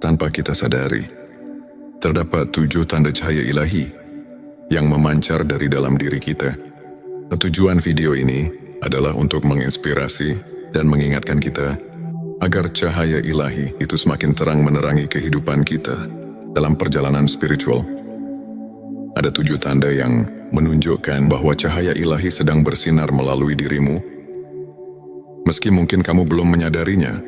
tanpa kita sadari. Terdapat 7 tanda cahaya ilahi yang memancar dari dalam diri kita. Tujuan video ini adalah untuk menginspirasi dan mengingatkan kita agar cahaya ilahi itu semakin terang menerangi kehidupan kita dalam perjalanan spiritual. Ada 7 tanda yang menunjukkan bahwa cahaya ilahi sedang bersinar melalui dirimu, meski mungkin kamu belum menyadarinya.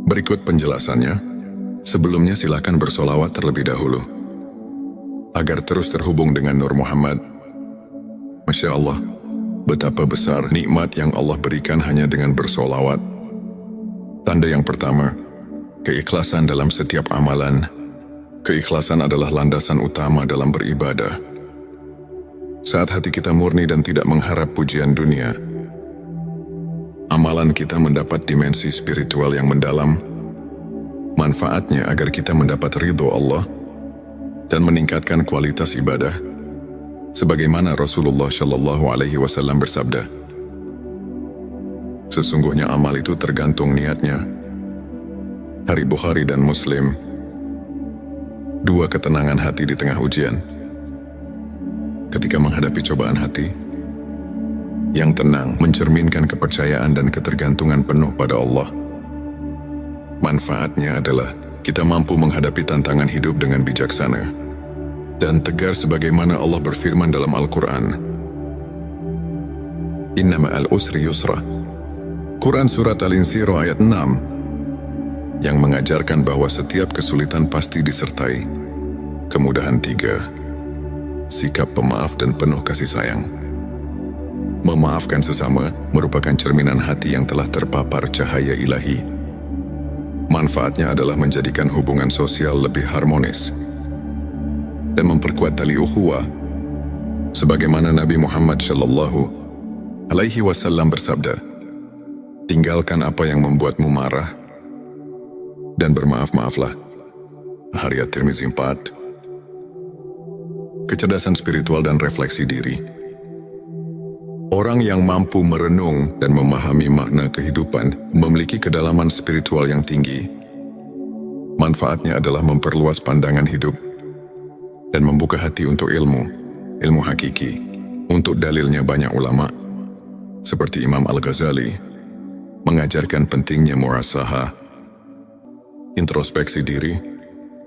Berikut penjelasannya. Sebelumnya silakan bersolawat terlebih dahulu, agar terus terhubung dengan Nur Muhammad. Masya Allah, betapa besar nikmat yang Allah berikan hanya dengan bersolawat. Tanda yang pertama, keikhlasan dalam setiap amalan. Keikhlasan adalah landasan utama dalam beribadah. Saat hati kita murni dan tidak mengharap pujian dunia, amalan kita mendapat dimensi spiritual yang mendalam. Manfaatnya agar kita mendapat ridho Allah dan meningkatkan kualitas ibadah, sebagaimana Rasulullah Shallallahu Alaihi Wasallam bersabda, sesungguhnya amal itu tergantung niatnya. Hari Bukhari dan Muslim. 2 ketenangan hati di tengah ujian. Ketika menghadapi cobaan hati, yang tenang mencerminkan kepercayaan dan ketergantungan penuh pada Allah. Manfaatnya adalah kita mampu menghadapi tantangan hidup dengan bijaksana dan tegar sebagaimana Allah berfirman dalam Al-Quran. Inna ma'al usri yusra. Quran Surat Al-Insyirah ayat 6 yang mengajarkan bahwa setiap kesulitan pasti disertai kemudahan 3. Sikap pemaaf dan penuh kasih sayang. Memaafkan sesama merupakan cerminan hati yang telah terpapar cahaya ilahi. Manfaatnya adalah menjadikan hubungan sosial lebih harmonis dan memperkuat tali ukhuwah, sebagaimana Nabi Muhammad Shallallahu Alaihi Wasallam bersabda, tinggalkan apa yang membuatmu marah dan bermaaf-maaflah. Hadits Tirmizi 4. Kecerdasan spiritual dan refleksi diri. Orang yang mampu merenung dan memahami makna kehidupan memiliki kedalaman spiritual yang tinggi. Manfaatnya adalah memperluas pandangan hidup dan membuka hati untuk ilmu hakiki. Untuk dalilnya banyak ulama, seperti Imam Al-Ghazali, mengajarkan pentingnya muhasabah, introspeksi diri,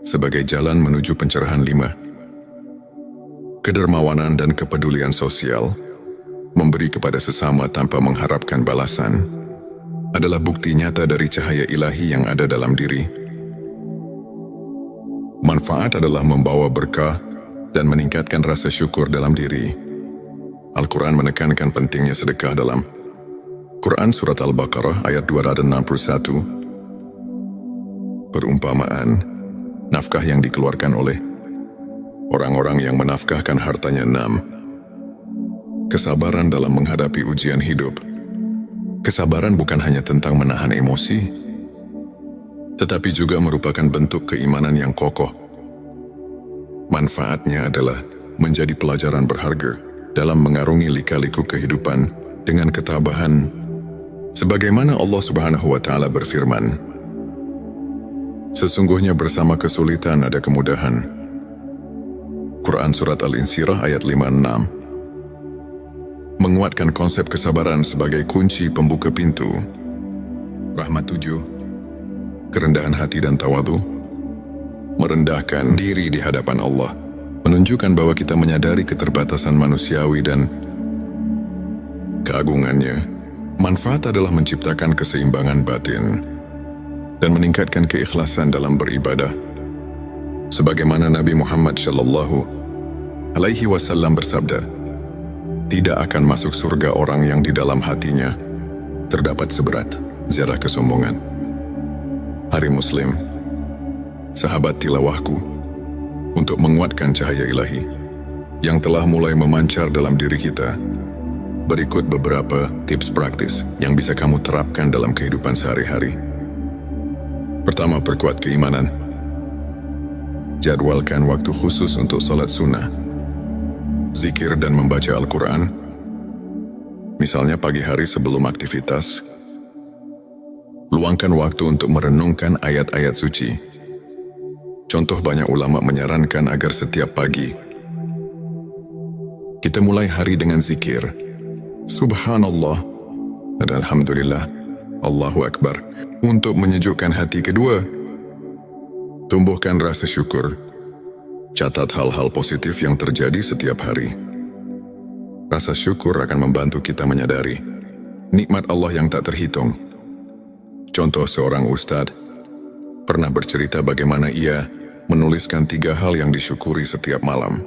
sebagai jalan menuju pencerahan 5. Kedermawanan dan kepedulian sosial, memberi kepada sesama tanpa mengharapkan balasan, adalah bukti nyata dari cahaya ilahi yang ada dalam diri. Manfaat adalah membawa berkah dan meningkatkan rasa syukur dalam diri. Al-Quran menekankan pentingnya sedekah dalam Quran Surat Al-Baqarah ayat 261. Perumpamaan, nafkah yang dikeluarkan oleh orang-orang yang menafkahkan hartanya 6. Kesabaran dalam menghadapi ujian hidup. Kesabaran bukan hanya tentang menahan emosi, tetapi juga merupakan bentuk keimanan yang kokoh. Manfaatnya adalah menjadi pelajaran berharga dalam mengarungi lika-liku kehidupan dengan ketabahan, sebagaimana Allah Subhanahu wa Ta'ala berfirman, sesungguhnya bersama kesulitan ada kemudahan. Quran Surat Al-Insyirah ayat 5-6 menguatkan konsep kesabaran sebagai kunci pembuka pintu. Rahmat 7. Kerendahan hati dan tawadhu. Merendahkan diri di hadapan Allah menunjukkan bahwa kita menyadari keterbatasan manusiawi dan keagungannya. Manfaat adalah menciptakan keseimbangan batin dan meningkatkan keikhlasan dalam beribadah, sebagaimana Nabi Muhammad Shallallahu Alaihi Wasallam bersabda, tidak akan masuk surga orang yang di dalam hatinya terdapat seberat zarah kesombongan. Hari Muslim. Sahabat tilawahku, untuk menguatkan cahaya ilahi yang telah mulai memancar dalam diri kita, berikut beberapa tips praktis yang bisa kamu terapkan dalam kehidupan sehari-hari. Pertama, perkuat keimanan. Jadwalkan waktu khusus untuk salat sunnah, zikir dan membaca Al-Quran, misalnya pagi hari sebelum aktivitas. Luangkan waktu untuk merenungkan ayat-ayat suci Contoh, banyak ulama menyarankan agar setiap pagi kita mulai hari dengan zikir Subhanallah dan Alhamdulillah, Allahu Akbar, untuk menyejukkan hati. Kedua, tumbuhkan rasa syukur. Catat hal-hal positif yang terjadi setiap hari. Rasa syukur akan membantu kita menyadari nikmat Allah yang tak terhitung. Contoh, seorang ustadz pernah bercerita bagaimana ia menuliskan 3 hal yang disyukuri setiap malam.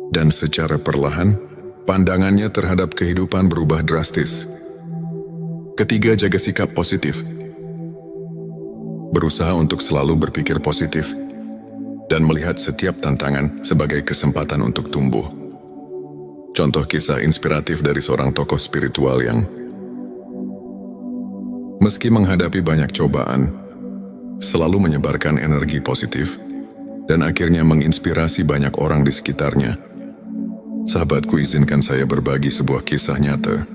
Dan secara perlahan, pandangannya terhadap kehidupan berubah drastis. Ketiga, jaga sikap positif. Berusaha untuk selalu berpikir positif dan melihat setiap tantangan sebagai kesempatan untuk tumbuh. Contoh kisah inspiratif dari seorang tokoh spiritual yang meski menghadapi banyak cobaan, selalu menyebarkan energi positif dan akhirnya menginspirasi banyak orang di sekitarnya. Sahabatku, izinkan saya berbagi sebuah kisah nyata.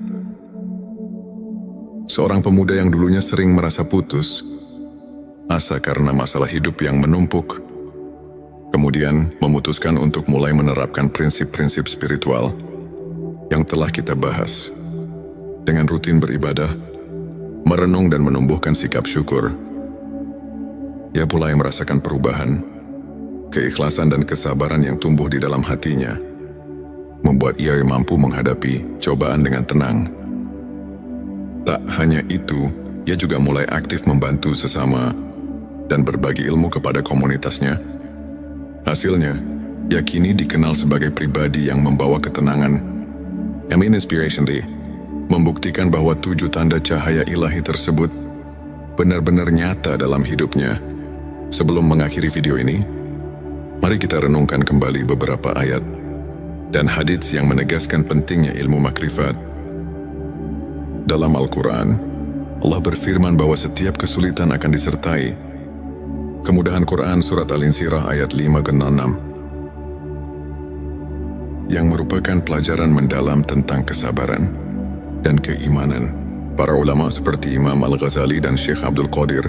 Seorang pemuda yang dulunya sering merasa putus asa karena masalah hidup yang menumpuk, kemudian memutuskan untuk mulai menerapkan prinsip-prinsip spiritual yang telah kita bahas. Dengan rutin beribadah, merenung dan menumbuhkan sikap syukur, ia mulai merasakan perubahan. Keikhlasan dan kesabaran yang tumbuh di dalam hatinya membuat ia mampu menghadapi cobaan dengan tenang. Tak hanya itu, ia juga mulai aktif membantu sesama dan berbagi ilmu kepada komunitasnya. Hasilnya, ia kini dikenal sebagai pribadi yang membawa ketenangan. Inspiration Day membuktikan bahwa 7 tanda cahaya ilahi tersebut benar-benar nyata dalam hidupnya. Sebelum mengakhiri video ini, mari kita renungkan kembali beberapa ayat dan hadits yang menegaskan pentingnya ilmu makrifat. Dalam Al-Quran, Allah berfirman bahwa setiap kesulitan akan disertai kemudahan. Quran Surat Al-Insyirah ayat 5-6, yang merupakan pelajaran mendalam tentang kesabaran dan keimanan. Para ulama seperti Imam Al-Ghazali dan Syekh Abdul Qadir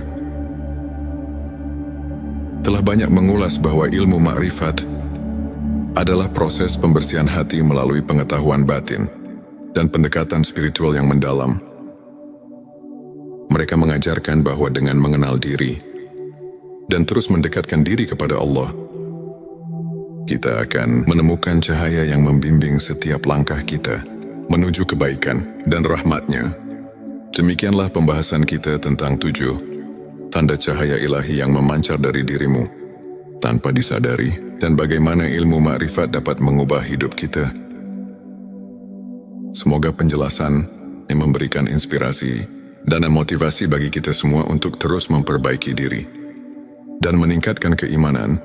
telah banyak mengulas bahwa ilmu makrifat adalah proses pembersihan hati melalui pengetahuan batin dan pendekatan spiritual yang mendalam. Mereka mengajarkan bahwa dengan mengenal diri dan terus mendekatkan diri kepada Allah, kita akan menemukan cahaya yang membimbing setiap langkah kita menuju kebaikan dan rahmat-Nya. Demikianlah pembahasan kita tentang 7 tanda cahaya ilahi yang memancar dari dirimu tanpa disadari, dan bagaimana ilmu makrifat dapat mengubah hidup kita. Semoga penjelasan yang memberikan inspirasi dan motivasi bagi kita semua untuk terus memperbaiki diri dan meningkatkan keimanan.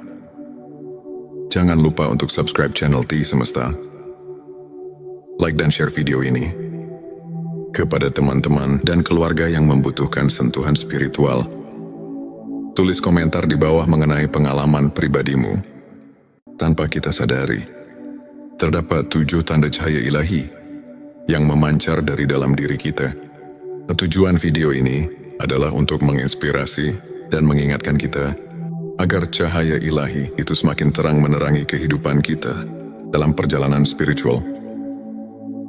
Jangan lupa untuk subscribe channel T Semesta, like dan share video ini kepada teman-teman dan keluarga yang membutuhkan sentuhan spiritual. Tulis komentar di bawah mengenai pengalaman pribadimu. Tanpa kita sadari, terdapat 7 tanda cahaya ilahi yang memancar dari dalam diri kita. Tujuan video ini adalah untuk menginspirasi dan mengingatkan kita agar cahaya ilahi itu semakin terang menerangi kehidupan kita dalam perjalanan spiritual.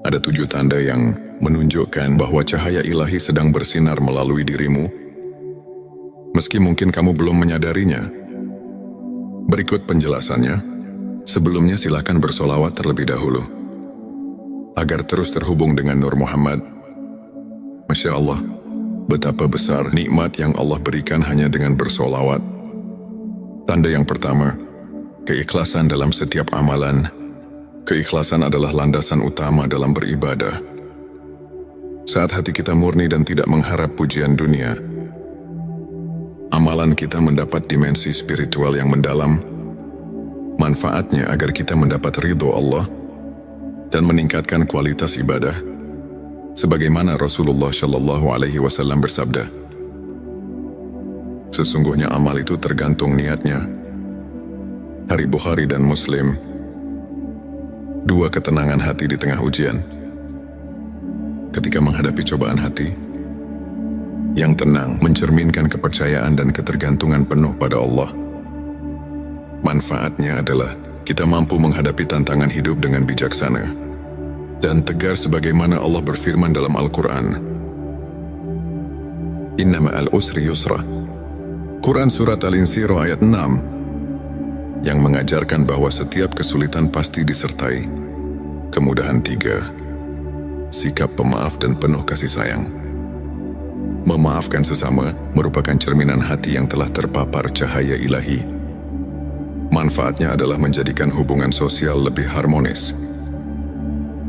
Ada 7 tanda yang menunjukkan bahwa cahaya ilahi sedang bersinar melalui dirimu, meski mungkin kamu belum menyadarinya. Berikut penjelasannya. Sebelumnya silakan bersolawat terlebih dahulu agar terus terhubung dengan Nur Muhammad. Masya Allah, betapa besar nikmat yang Allah berikan hanya dengan bersolawat. Tanda yang pertama, keikhlasan dalam setiap amalan. Keikhlasan adalah landasan utama dalam beribadah. Saat hati kita murni dan tidak mengharap pujian dunia, amalan kita mendapat dimensi spiritual yang mendalam. Manfaatnya agar kita mendapat ridho Allah dan meningkatkan kualitas ibadah, sebagaimana Rasulullah Shallallahu Alaihi Wasallam bersabda, sesungguhnya amal itu tergantung niatnya. Hari Bukhari dan Muslim. 2, ketenangan hati di tengah ujian. Ketika menghadapi cobaan hati yang tenang mencerminkan kepercayaan dan ketergantungan penuh pada Allah. Manfaatnya adalah kita mampu menghadapi tantangan hidup dengan bijaksana dan tegar sebagaimana Allah berfirman dalam Al-Quran. Inna ma'al usri yusra. Quran Surat Al-Insyirah ayat 6 yang mengajarkan bahwa setiap kesulitan pasti disertai kemudahan. 3. Sikap pemaaf dan penuh kasih sayang. Memaafkan sesama merupakan cerminan hati yang telah terpapar cahaya ilahi. Manfaatnya adalah menjadikan hubungan sosial lebih harmonis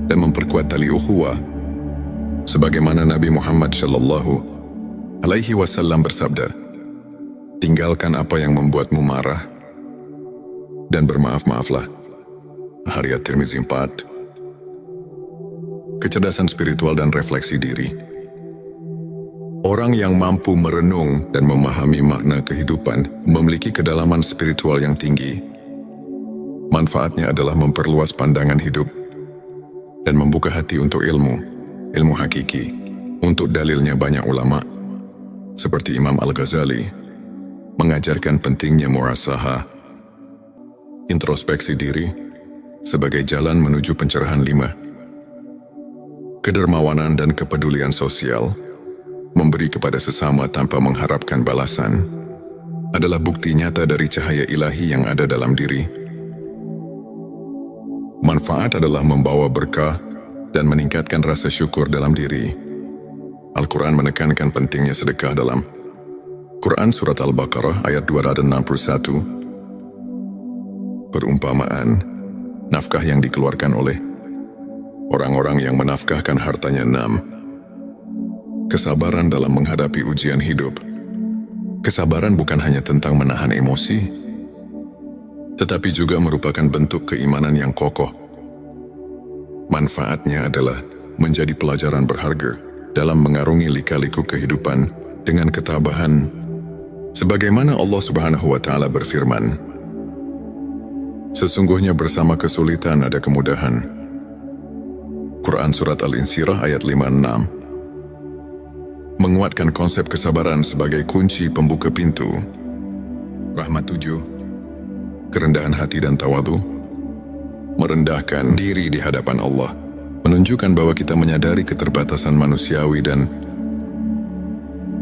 dan memperkuat tali ukhuwah. Sebagaimana Nabi Muhammad SAW bersabda, "Tinggalkan apa yang membuatmu marah dan bermaaf-maaflah." Hadits Tirmizi 4. Kecerdasan spiritual dan refleksi diri. Orang yang mampu merenung dan memahami makna kehidupan memiliki kedalaman spiritual yang tinggi. Manfaatnya adalah memperluas pandangan hidup dan membuka hati untuk ilmu hakiki. Untuk dalilnya banyak ulama, seperti Imam Al-Ghazali, mengajarkan pentingnya muhasabah, introspeksi diri, sebagai jalan menuju pencerahan. 5. Kedermawanan dan kepedulian sosial. Memberi kepada sesama tanpa mengharapkan balasan adalah bukti nyata dari cahaya ilahi yang ada dalam diri. Manfaat adalah membawa berkah dan meningkatkan rasa syukur dalam diri. Al-Quran menekankan pentingnya sedekah dalam Quran Surat Al-Baqarah ayat 261. Perumpamaan, nafkah yang dikeluarkan oleh orang-orang yang menafkahkan hartanya. 6. Kesabaran dalam menghadapi ujian hidup. Kesabaran bukan hanya tentang menahan emosi, tetapi juga merupakan bentuk keimanan yang kokoh. Manfaatnya adalah menjadi pelajaran berharga dalam mengarungi lika-liku kehidupan dengan ketabahan. Sebagaimana Allah Subhanahu wa Ta'ala berfirman, "Sesungguhnya bersama kesulitan ada kemudahan." Quran Surat Al-Insyirah ayat 5-6. Menguatkan konsep kesabaran sebagai kunci pembuka pintu rahmat. 7. Kerendahan hati dan tawadhu. Merendahkan diri di hadapan Allah menunjukkan bahwa kita menyadari keterbatasan manusiawi dan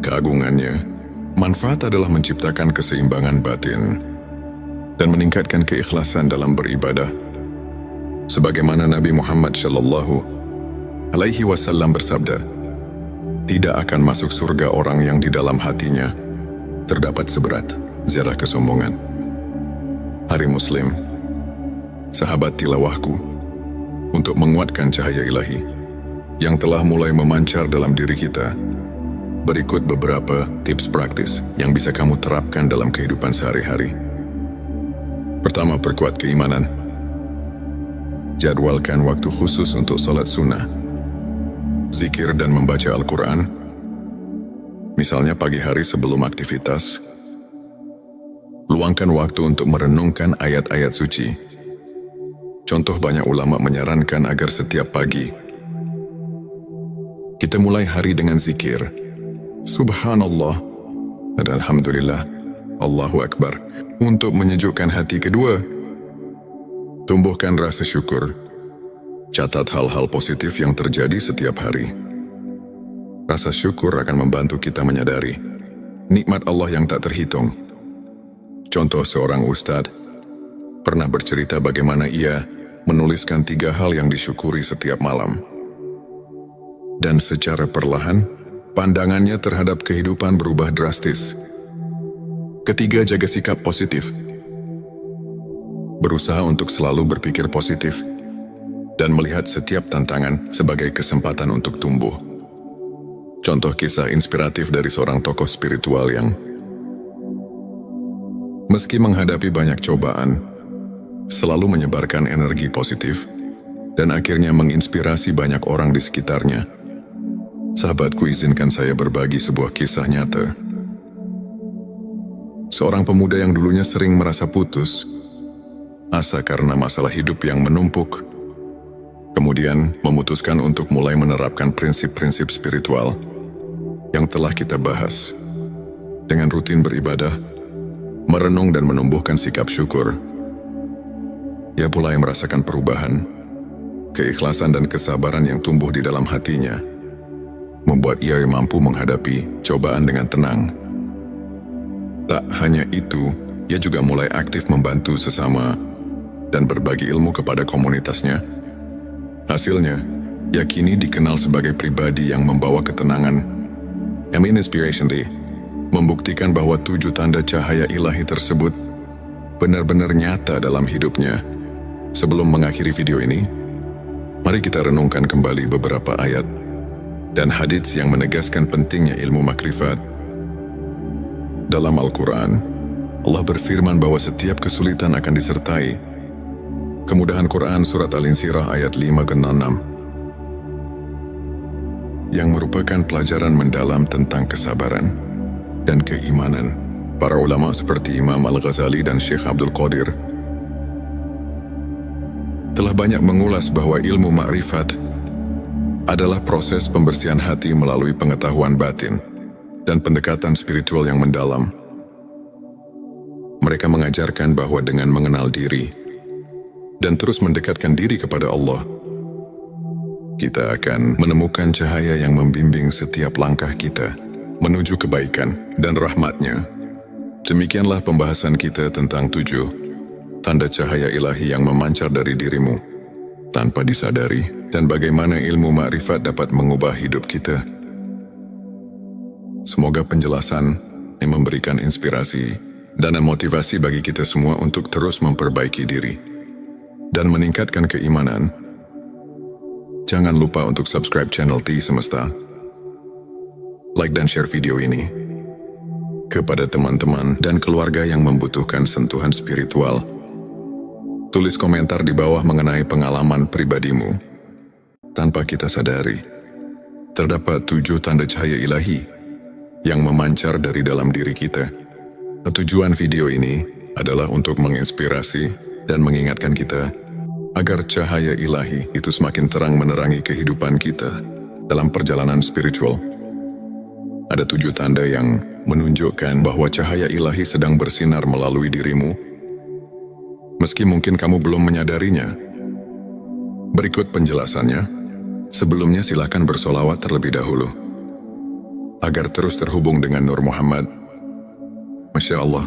keagungannya. Manfaat adalah menciptakan keseimbangan batin dan meningkatkan keikhlasan dalam beribadah. Sebagaimana Nabi Muhammad SAW bersabda, "Tidak akan masuk surga orang yang di dalam hatinya terdapat seberat zarah kesombongan." Hari Muslim, sahabat tilawahku, untuk menguatkan cahaya ilahi yang telah mulai memancar dalam diri kita, berikut beberapa tips praktis yang bisa kamu terapkan dalam kehidupan sehari-hari. Pertama, perkuat keimanan. Jadwalkan waktu khusus untuk salat sunnah, zikir dan membaca Al-Quran, misalnya pagi hari sebelum aktivitas. Luangkan waktu untuk merenungkan ayat-ayat suci. Contoh, banyak ulama menyarankan agar setiap pagi kita mulai hari dengan zikir Subhanallah dan Alhamdulillah, Allahu Akbar, untuk menyejukkan hati. Kedua, tumbuhkan rasa syukur. Catat hal-hal positif yang terjadi setiap hari. Rasa syukur akan membantu kita menyadari nikmat Allah yang tak terhitung. Contoh, seorang ustadz pernah bercerita bagaimana ia menuliskan 3 hal yang disyukuri setiap malam. Dan secara perlahan, pandangannya terhadap kehidupan berubah drastis. Ketiga, jaga sikap positif. Berusaha untuk selalu berpikir positif dan melihat setiap tantangan sebagai kesempatan untuk tumbuh. Contoh kisah inspiratif dari seorang tokoh spiritual yang meski menghadapi banyak cobaan, selalu menyebarkan energi positif dan akhirnya menginspirasi banyak orang di sekitarnya. Sahabatku, izinkan saya berbagi sebuah kisah nyata. Seorang pemuda yang dulunya sering merasa putus asa karena masalah hidup yang menumpuk, kemudian memutuskan untuk mulai menerapkan prinsip-prinsip spiritual yang telah kita bahas. Dengan rutin beribadah, merenung dan menumbuhkan sikap syukur, ia mulai merasakan perubahan. Keikhlasan dan kesabaran yang tumbuh di dalam hatinya membuat ia mampu menghadapi cobaan dengan tenang. Tak hanya itu, ia juga mulai aktif membantu sesama dan berbagi ilmu kepada komunitasnya. Hasilnya, ia kini dikenal sebagai pribadi yang membawa ketenangan. Amin Inspiration Day membuktikan bahwa 7 tanda cahaya ilahi tersebut benar-benar nyata dalam hidupnya. Sebelum mengakhiri video ini, mari kita renungkan kembali beberapa ayat dan hadits yang menegaskan pentingnya ilmu makrifat. Dalam Al-Quran, Allah berfirman bahwa setiap kesulitan akan disertai kemudahan. Quran Surat Al-Insyirah ayat 5-6 yang merupakan pelajaran mendalam tentang kesabaran dan keimanan. Para ulama seperti Imam Al-Ghazali dan Syekh Abdul Qadir telah banyak mengulas bahwa ilmu makrifat adalah proses pembersihan hati melalui pengetahuan batin dan pendekatan spiritual yang mendalam. Mereka mengajarkan bahwa dengan mengenal diri dan terus mendekatkan diri kepada Allah, kita akan menemukan cahaya yang membimbing setiap langkah kita menuju kebaikan dan rahmat-Nya. Demikianlah pembahasan kita tentang 7 tanda cahaya ilahi yang memancar dari dirimu tanpa disadari, dan bagaimana ilmu makrifat dapat mengubah hidup kita. Semoga penjelasan yang memberikan inspirasi dan motivasi bagi kita semua untuk terus memperbaiki diri dan meningkatkan keimanan. Jangan lupa untuk subscribe channel T Semesta, like dan share video ini kepada teman-teman dan keluarga yang membutuhkan sentuhan spiritual. Tulis komentar di bawah mengenai pengalaman pribadimu. Tanpa kita sadari, terdapat 7 tanda cahaya ilahi yang memancar dari dalam diri kita. Tujuan video ini adalah untuk menginspirasi dan mengingatkan kita agar cahaya ilahi itu semakin terang menerangi kehidupan kita dalam perjalanan spiritual. Ada 7 tanda yang menunjukkan bahwa cahaya ilahi sedang bersinar melalui dirimu, meski mungkin kamu belum menyadarinya. Berikut penjelasannya. Sebelumnya silakan bersolawat terlebih dahulu agar terus terhubung dengan Nur Muhammad. Masya Allah,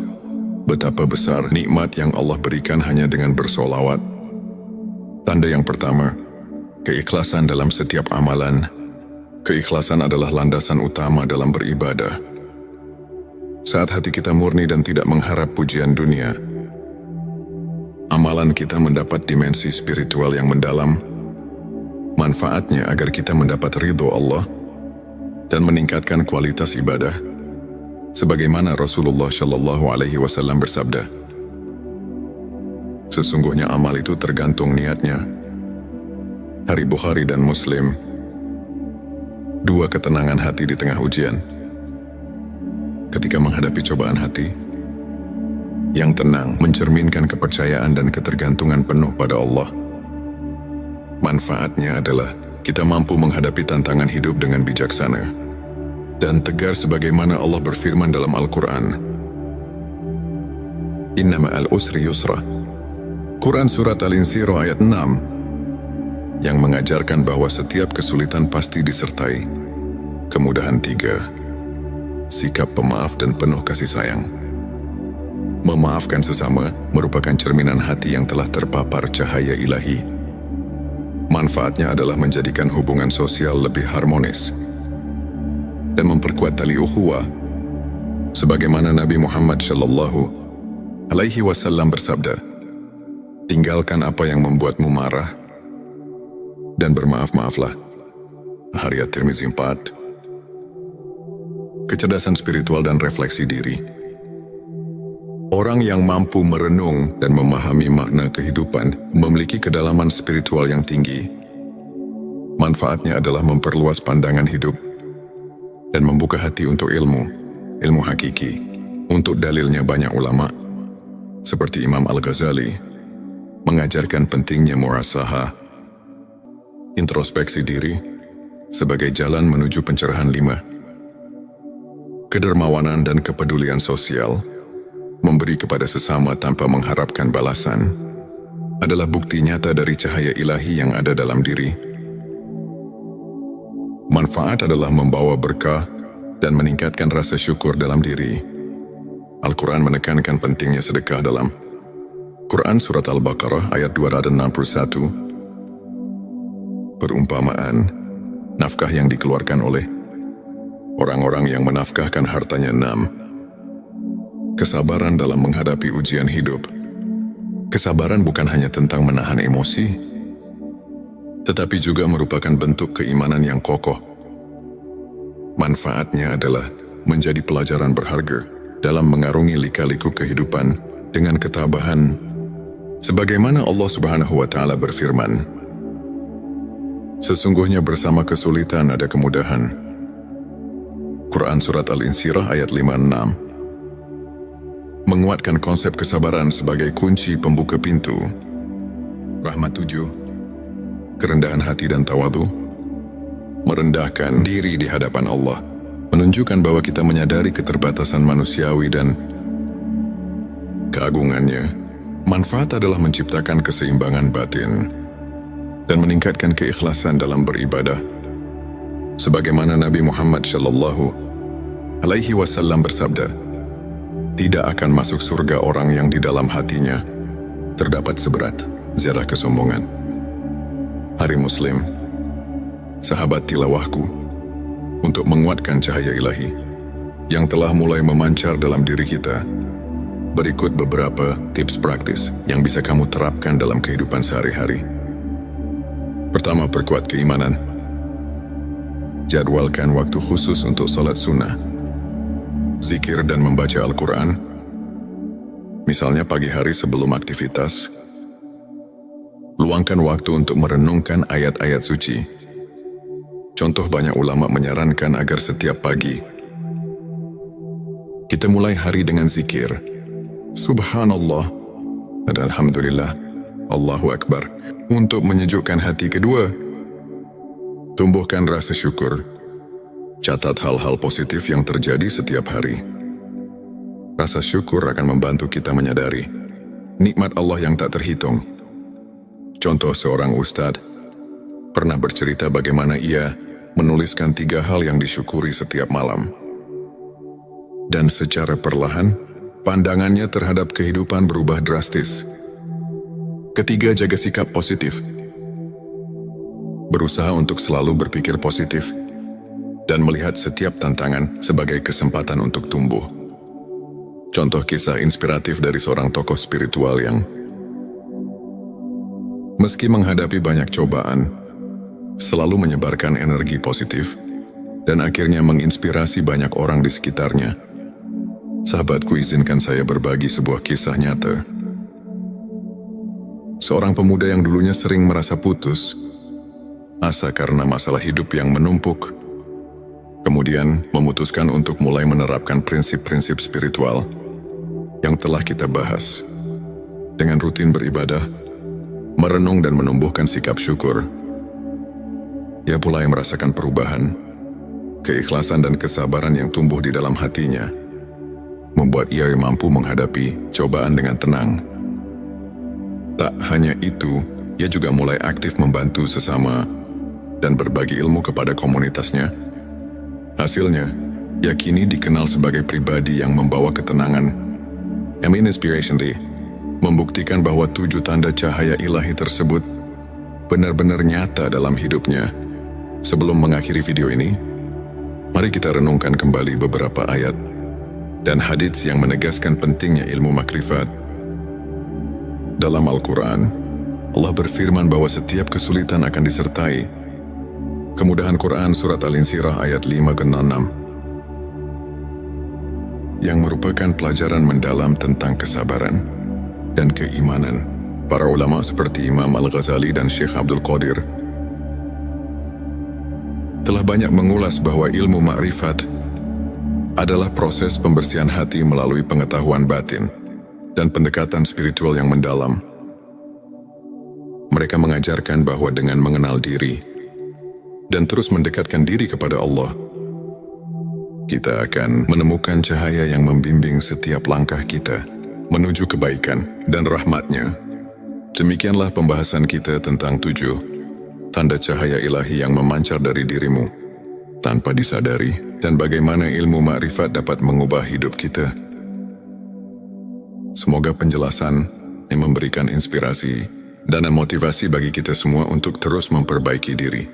betapa besar nikmat yang Allah berikan hanya dengan bersolawat. Tanda yang pertama, keikhlasan dalam setiap amalan. Keikhlasan adalah landasan utama dalam beribadah. Saat hati kita murni dan tidak mengharap pujian dunia, amalan kita mendapat dimensi spiritual yang mendalam. Manfaatnya agar kita mendapat ridho Allah dan meningkatkan kualitas ibadah. Sebagaimana Rasulullah Shallallahu Alaihi Wasallam bersabda, sesungguhnya amal itu tergantung niatnya. Hari Bukhari dan Muslim. 2 ketenangan hati di tengah ujian. Ketika menghadapi cobaan hati, yang tenang mencerminkan kepercayaan dan ketergantungan penuh pada Allah. Manfaatnya adalah kita mampu menghadapi tantangan hidup dengan bijaksana dan tegar sebagaimana Allah berfirman dalam Al-Quran. Inna ma'al usri yusra. Quran Surat Al-Insyirah ayat 6 yang mengajarkan bahwa setiap kesulitan pasti disertai kemudahan. 3. Sikap pemaaf dan penuh kasih sayang. Memaafkan sesama merupakan cerminan hati yang telah terpapar cahaya ilahi. Manfaatnya adalah menjadikan hubungan sosial lebih harmonis dan memperkuat tali ukhuwah. Sebagaimana Nabi Muhammad Shallallahu Alaihi Wasallam bersabda, tinggalkan apa yang membuatmu marah dan bermaaf-maaflah. Hadits At-Tirmizi 4. Kecerdasan spiritual dan refleksi diri. Orang yang mampu merenung dan memahami makna kehidupan memiliki kedalaman spiritual yang tinggi. Manfaatnya adalah memperluas pandangan hidup dan membuka hati untuk ilmu hakiki. Untuk dalilnya banyak ulama, seperti Imam Al-Ghazali, mengajarkan pentingnya muhasabah, introspeksi diri, sebagai jalan menuju pencerahan. 5. Kedermawanan dan kepedulian sosial. memberi kepada sesama tanpa mengharapkan balasan, adalah bukti nyata dari cahaya ilahi yang ada dalam diri. Manfaat adalah membawa berkah dan meningkatkan rasa syukur dalam diri. Al-Quran menekankan pentingnya sedekah dalam Quran Surat Al-Baqarah ayat 261. Perumpamaan, nafkah yang dikeluarkan oleh orang-orang yang menafkahkan hartanya 6. Kesabaran dalam menghadapi ujian hidup. Kesabaran bukan hanya tentang menahan emosi, tetapi juga merupakan bentuk keimanan yang kokoh. Manfaatnya adalah menjadi pelajaran berharga dalam mengarungi lika-liku kehidupan dengan ketabahan. Sebagaimana Allah Subhanahu wa Ta'ala berfirman, sesungguhnya bersama kesulitan ada kemudahan. Quran Surat Al-Insyirah ayat 56. Menguatkan konsep kesabaran sebagai kunci pembuka pintu. Rahmat 7. Kerendahan hati dan tawadu. Merendahkan diri di hadapan Allah, menunjukkan bahwa kita menyadari keterbatasan manusiawi dan keagungannya. Manfaat adalah menciptakan keseimbangan batin dan meningkatkan keikhlasan dalam beribadah. Sebagaimana Nabi Muhammad SAW bersabda, tidak akan masuk surga orang yang di dalam hatinya terdapat seberat zarah kesombongan. Hari Muslim, sahabat tilawahku, untuk menguatkan cahaya ilahi yang telah mulai memancar dalam diri kita, berikut beberapa tips praktis yang bisa kamu terapkan dalam kehidupan sehari-hari. Pertama, perkuat keimanan. Jadwalkan waktu khusus untuk salat sunnah, zikir dan membaca Al-Quran, misalnya pagi hari sebelum aktivitas. Luangkan waktu untuk merenungkan ayat-ayat suci. Contoh, banyak ulama menyarankan agar setiap pagi kita mulai hari dengan zikir Subhanallah dan Alhamdulillah, Allahu Akbar, untuk menyejukkan hati. Kedua, tumbuhkan rasa syukur. Catat hal-hal positif yang terjadi setiap hari. Rasa syukur akan membantu kita menyadari nikmat Allah yang tak terhitung. Contoh, seorang ustadz pernah bercerita bagaimana ia menuliskan 3 hal yang disyukuri setiap malam. Dan secara perlahan, pandangannya terhadap kehidupan berubah drastis. Ketiga, jaga sikap positif. Berusaha untuk selalu berpikir positif dan melihat setiap tantangan sebagai kesempatan untuk tumbuh. Contoh kisah inspiratif dari seorang tokoh spiritual yang meski menghadapi banyak cobaan, selalu menyebarkan energi positif dan akhirnya menginspirasi banyak orang di sekitarnya. Sahabatku, izinkan saya berbagi sebuah kisah nyata. Seorang pemuda yang dulunya sering merasa putus asa karena masalah hidup yang menumpuk, kemudian memutuskan untuk mulai menerapkan prinsip-prinsip spiritual yang telah kita bahas. Dengan rutin beribadah, merenung dan menumbuhkan sikap syukur, ia mulai merasakan perubahan. Keikhlasan dan kesabaran yang tumbuh di dalam hatinya membuat ia mampu menghadapi cobaan dengan tenang. Tak hanya itu, ia juga mulai aktif membantu sesama dan berbagi ilmu kepada komunitasnya. Hasilnya, ia kini dikenal sebagai pribadi yang membawa ketenangan. Inspiration Day membuktikan bahwa 7 tanda cahaya ilahi tersebut benar-benar nyata dalam hidupnya. Sebelum mengakhiri video ini, mari kita renungkan kembali beberapa ayat dan hadits yang menegaskan pentingnya ilmu makrifat. Dalam Al-Quran, Allah berfirman bahwa setiap kesulitan akan disertai kemudahan. Quran Surat Al-Insyirah ayat 5-6, yang merupakan pelajaran mendalam tentang kesabaran dan keimanan. Para ulama seperti Imam Al-Ghazali dan Syekh Abdul Qadir telah banyak mengulas bahwa ilmu makrifat adalah proses pembersihan hati melalui pengetahuan batin dan pendekatan spiritual yang mendalam. Mereka mengajarkan bahwa dengan mengenal diri dan terus mendekatkan diri kepada Allah, kita akan menemukan cahaya yang membimbing setiap langkah kita. menuju kebaikan dan rahmat-Nya. Demikianlah pembahasan kita tentang 7 tanda cahaya ilahi yang memancar dari dirimu tanpa disadari, dan bagaimana ilmu makrifat dapat mengubah hidup kita. Semoga penjelasan ini memberikan inspirasi dan motivasi bagi kita semua untuk terus memperbaiki diri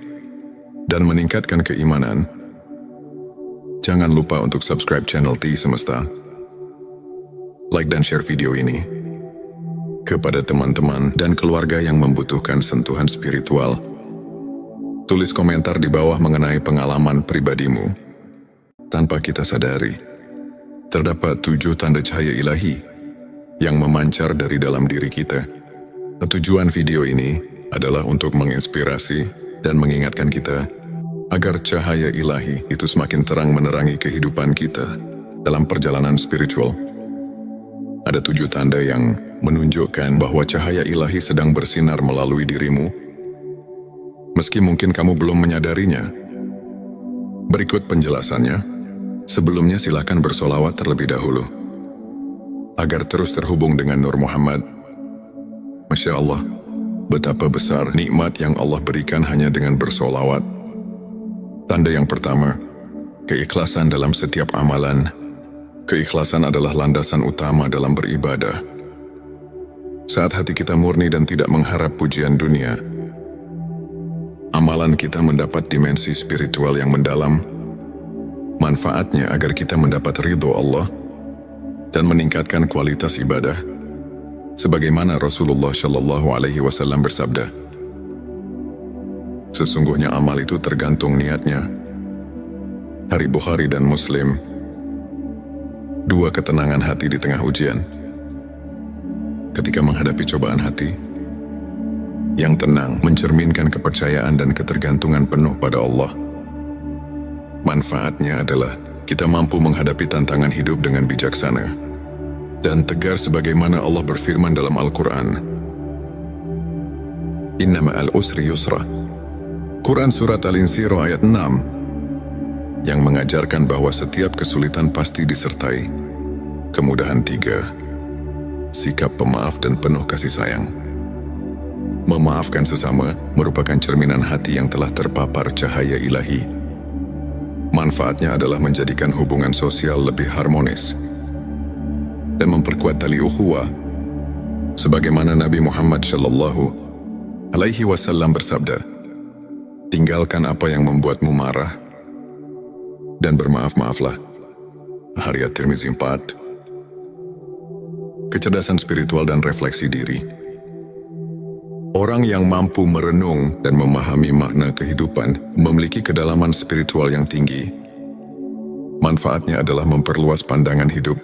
dan meningkatkan keimanan. Jangan lupa untuk subscribe channel T Semesta, like dan share video ini kepada teman-teman dan keluarga yang membutuhkan sentuhan spiritual. Tulis komentar di bawah mengenai pengalaman pribadimu. Tanpa kita sadari, terdapat 7 tanda cahaya ilahi yang memancar dari dalam diri kita. Tujuan video ini adalah untuk menginspirasi dan mengingatkan kita agar cahaya ilahi itu semakin terang menerangi kehidupan kita dalam perjalanan spiritual. Ada 7 tanda yang menunjukkan bahwa cahaya ilahi sedang bersinar melalui dirimu, meski mungkin kamu belum menyadarinya. Berikut penjelasannya. Sebelumnya silakan bersolawat terlebih dahulu, agar terus terhubung dengan Nur Muhammad. Masya Allah, betapa besar nikmat yang Allah berikan hanya dengan bersolawat. Tanda yang pertama, keikhlasan dalam setiap amalan. Keikhlasan adalah landasan utama dalam beribadah. Saat hati kita murni dan tidak mengharap pujian dunia, amalan kita mendapat dimensi spiritual yang mendalam. Manfaatnya agar kita mendapat ridho Allah dan meningkatkan kualitas ibadah. Sebagaimana Rasulullah Shallallahu Alaihi Wasallam bersabda, sesungguhnya amal itu tergantung niatnya. Hari Bukhari dan Muslim. 2 ketenangan hati di tengah ujian. Ketika menghadapi cobaan hati, yang tenang mencerminkan kepercayaan dan ketergantungan penuh pada Allah. Manfaatnya adalah kita mampu menghadapi tantangan hidup dengan bijaksana dan tegar sebagaimana Allah berfirman dalam Al-Quran. Inna ma'al usri yusra. Quran Surat Al-Insyirah ayat 6 yang mengajarkan bahwa setiap kesulitan pasti disertai kemudahan. 3. Sikap pemaaf dan penuh kasih sayang. Memaafkan sesama merupakan cerminan hati yang telah terpapar cahaya ilahi. Manfaatnya adalah menjadikan hubungan sosial lebih harmonis dan memperkuat tali ukhuwah. Sebagaimana Nabi Muhammad Shallallahu Alaihi Wasallam bersabda, tinggalkan apa yang membuatmu marah dan bermaaf-maaflah. Hadits At-Tirmizi 4. Kecerdasan spiritual dan refleksi diri. Orang yang mampu merenung dan memahami makna kehidupan memiliki kedalaman spiritual yang tinggi. Manfaatnya adalah memperluas pandangan hidup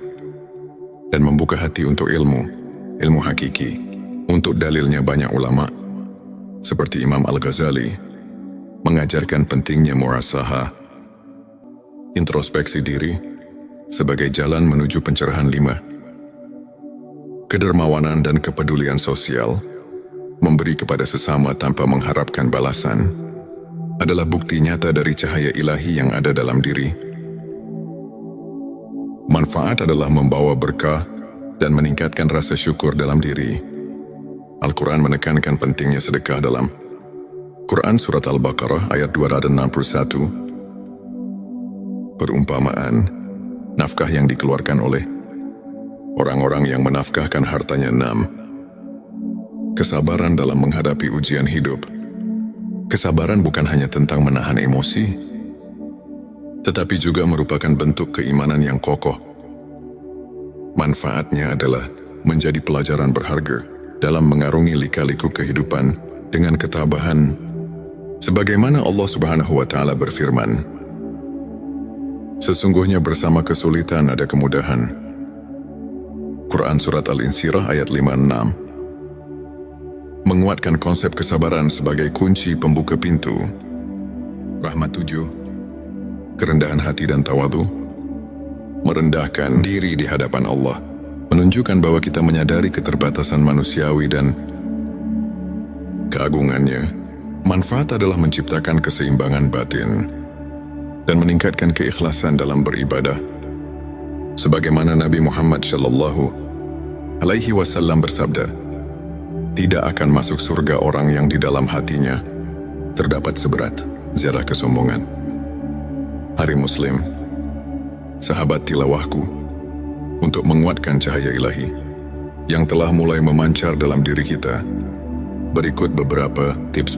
dan membuka hati untuk ilmu hakiki. Untuk dalilnya banyak ulama, seperti Imam Al-Ghazali, mengajarkan pentingnya muhasabah, introspeksi diri, sebagai jalan menuju pencerahan. 5. Kedermawanan dan kepedulian sosial. Memberi kepada sesama tanpa mengharapkan balasan adalah bukti nyata dari cahaya ilahi yang ada dalam diri. Manfaat adalah membawa berkah dan meningkatkan rasa syukur dalam diri. Al-Quran menekankan pentingnya sedekah dalam Quran Surat Al-Baqarah ayat 261. Perumpamaan, nafkah yang dikeluarkan oleh orang-orang yang menafkahkan hartanya. 6. Kesabaran dalam menghadapi ujian hidup. Kesabaran bukan hanya tentang menahan emosi, tetapi juga merupakan bentuk keimanan yang kokoh. Manfaatnya adalah menjadi pelajaran berharga dalam mengarungi lika-liku kehidupan dengan ketabahan. Sebagaimana Allah Subhanahu wa Ta'ala berfirman, sesungguhnya bersama kesulitan ada kemudahan. Quran Surat Al-Insyirah ayat 5-6. Menguatkan konsep kesabaran sebagai kunci pembuka pintu rahmat. 7. Kerendahan hati dan tawadu. Merendahkan diri di hadapan Allah menunjukkan bahwa kita menyadari keterbatasan manusiawi dan keagungannya. Manfaat adalah menciptakan keseimbangan batin dan meningkatkan keikhlasan dalam beribadah. Sebagaimana Nabi Muhammad Shallallahu alaihi wasallam bersabda, tidak akan masuk surga orang yang di dalam hatinya terdapat seberat zarah kesombongan. Hari Muslim, sahabat tilawahku, untuk menguatkan cahaya ilahi yang telah mulai memancar dalam diri kita, berikut beberapa tips